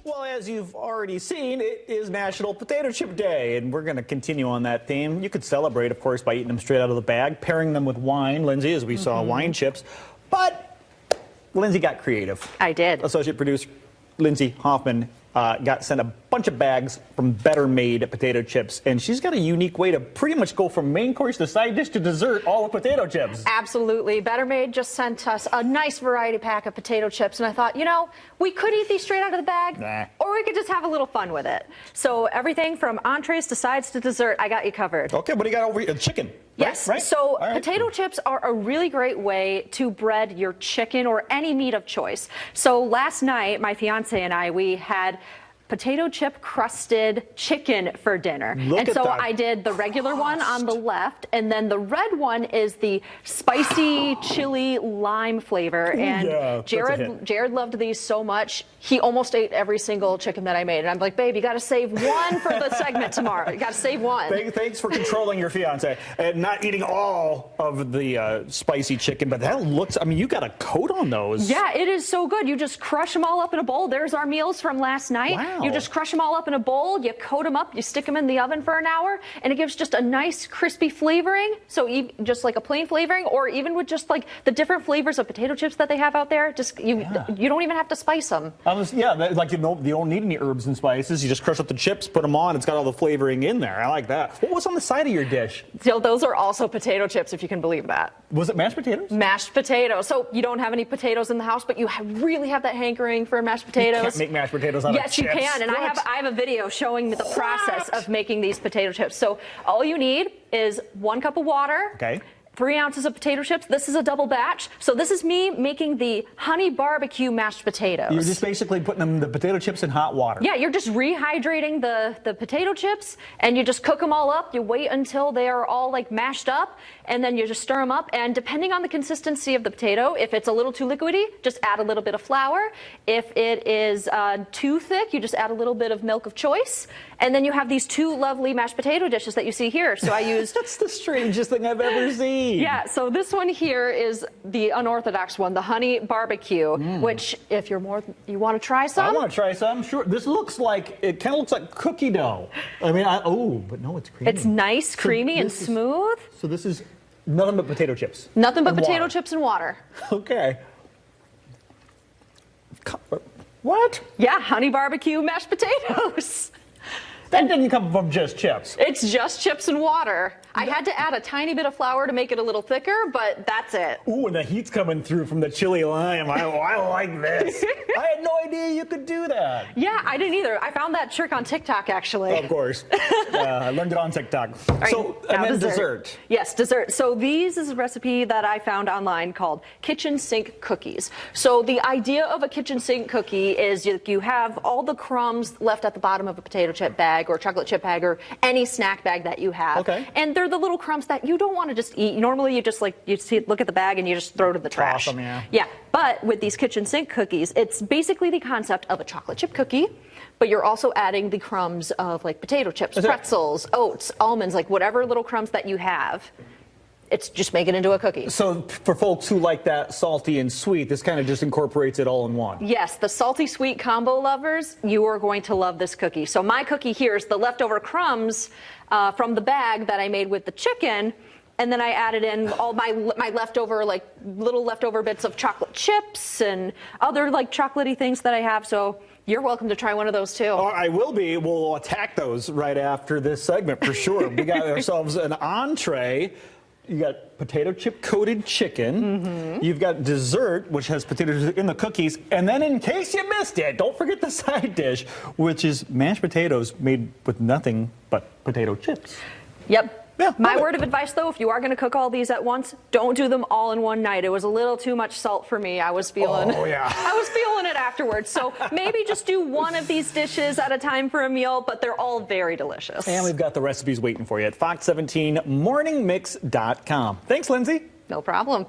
Well, as you've already seen, it is National Potato Chip Day, and we're going to continue on that theme. You could celebrate, of course, by eating them straight out of the bag, pairing them with wine, Lindsay, as we saw wine chips. But Lindsay got creative. I did. Associate producer Lindsay Hoffman got sent a bunch of bags from Better Made potato chips, and she's got a unique way to pretty much go from main course to side dish to dessert all with potato chips. Absolutely. Better Made just sent us a nice variety pack of potato chips, and I thought, you know, we could eat these straight out of the bag, or we could just have a little fun with it. So everything from entrees to sides to dessert, I got you covered. Okay, what do you got over here? Chicken. Yes. Right? So potato chips are a really great way to bread your chicken or any meat of choice. So last night, my fiance and we had potato chip crusted chicken for dinner. I did the regular one on the left, and then the red one is the spicy chili lime flavor. And Jared loved these so much, he almost ate every single chicken that I made. And I'm like, babe, you got to save one for the segment tomorrow. You got to save one. Thanks for controlling your fiance and not eating all of the spicy chicken. But that looks, I mean, you got a coat on those. Yeah, it is so good. You just crush them all up in a bowl. There's our meals from last night. Wow. You just crush them all up in a bowl, you coat them up, you stick them in the oven for an hour, and it gives just a nice crispy flavoring. So just like a plain flavoring, or even with just like the different flavors of potato chips that they have out there, just you don't even have to spice them. Like you don't need any herbs and spices. You just crush up the chips, put them on. It's got all the flavoring in there. I like that. What was on the side of your dish? So those are also potato chips, if you can believe that. Was it mashed potatoes? Mashed potatoes. So you don't have any potatoes in the house, but you really have that hankering for mashed potatoes. You can't make mashed potatoes out of chips. Yes, you can. And I have a video showing the process of making these potato chips. So all you need is 1 cup of water. Okay. 3 ounces of potato chips. This is a double batch. So this is me making the honey barbecue mashed potatoes. You're just basically putting the potato chips in hot water. Yeah, you're just rehydrating the potato chips, and you just cook them all up. You wait until they are all like mashed up, and then you just stir them up. And depending on the consistency of the potato, if it's a little too liquidy, just add a little bit of flour. If it is too thick, you just add a little bit of milk of choice. And then you have these 2 lovely mashed potato dishes that you see here. So I used... That's the strangest thing I've ever seen. Yeah, so this one here is the unorthodox one, the honey barbecue, which if you want to try some? I want to try some, sure. This looks like, it kind of looks like cookie dough. I mean, but no, it's creamy. It's nice, creamy, and smooth. So this is nothing but potato chips. Nothing but potato chips and water. Okay. What? Yeah, honey barbecue mashed potatoes. That didn't come from just chips. It's just chips and water. I had to add a tiny bit of flour to make it a little thicker, but that's it. Ooh, and the heat's coming through from the chili lime. I like this. I had no idea you could do that. Yeah, I didn't either. I found that trick on TikTok, actually. Of course. I learned it on TikTok. Right, so, and then dessert. Yes, dessert. So this is a recipe that I found online called kitchen sink cookies. So the idea of a kitchen sink cookie is you have all the crumbs left at the bottom of a potato chip bag or chocolate chip bag or any snack bag that you have. Okay. And they're the little crumbs that you don't want to just eat. Normally you just look at the bag and you just throw it in the trash. Awesome, yeah. Yeah, but with these kitchen sink cookies, it's basically the concept of a chocolate chip cookie, but you're also adding the crumbs of like potato chips, pretzels, oats, almonds, like whatever little crumbs that you have. It's just make it into a cookie. So for folks who like that salty and sweet, this kind of just incorporates it all in one. Yes, the salty sweet combo lovers, you are going to love this cookie. So my cookie here is the leftover crumbs from the bag that I made with the chicken, and then I added in all my leftover, like little leftover bits of chocolate chips and other like chocolatey things that I have. So you're welcome to try one of those too. I will be. We'll attack those right after this segment for sure. We got ourselves an entree. You got potato chip coated chicken. You've got dessert, which has potatoes in the cookies. And then in case you missed it, don't forget the side dish, which is mashed potatoes made with nothing but potato chips. Yep. Yeah, My word of advice, though, if you are going to cook all these at once, don't do them all in one night. It was a little too much salt for me. I was feeling it afterwards. So maybe just do one of these dishes at a time for a meal, but they're all very delicious. And we've got the recipes waiting for you at fox17morningmix.com. Thanks, Lindsay. No problem.